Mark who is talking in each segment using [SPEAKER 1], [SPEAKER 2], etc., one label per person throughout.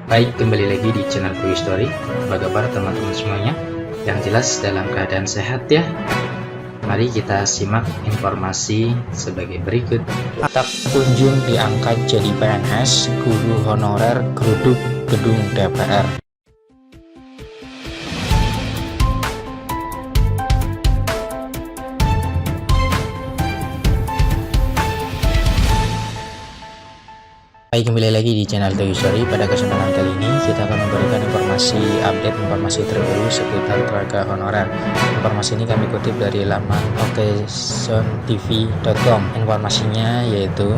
[SPEAKER 1] Baik, kembali lagi di channel Quick Story. Apa kabar teman-teman semuanya? Yang jelas dalam keadaan sehat ya. Mari kita simak informasi sebagai berikut.
[SPEAKER 2] Tak kunjung diangkat jadi PNS, guru honorer geruduk gedung DPR. Baik, kembali lagi di channel Quick Story. Pada kesempatan kali ini kita akan memberikan informasi terbaru seputar tenaga honorer. Informasi ini kami kutip dari laman oksontv.com. Informasinya yaitu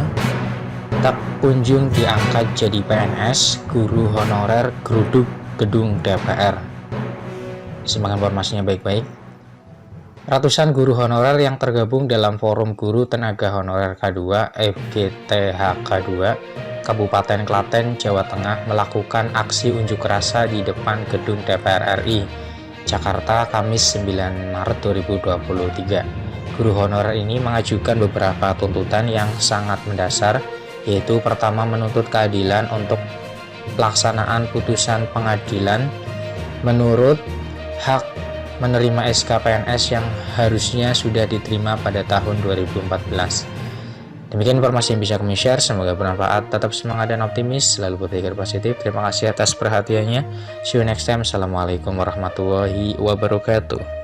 [SPEAKER 2] tak kunjung diangkat jadi PNS, guru honorer geruduk gedung DPR. Simak informasinya baik-baik. Ratusan guru honorer yang tergabung dalam Forum Guru Tenaga Honorer K2 FGTHK2 Kabupaten Klaten, Jawa Tengah melakukan aksi unjuk rasa di depan gedung DPR RI, Jakarta, Kamis 9 Maret 2023. Guru honorer ini mengajukan beberapa tuntutan yang sangat mendasar, yaitu pertama menuntut keadilan untuk pelaksanaan putusan pengadilan menurut hak menerima SK PNS yang harusnya sudah diterima pada tahun 2014. Demikian informasi yang bisa kami share, semoga bermanfaat. Tetap semangat dan optimis, selalu berpikir positif. Terima kasih atas perhatiannya. See you next time. Assalamualaikum warahmatullahi wabarakatuh.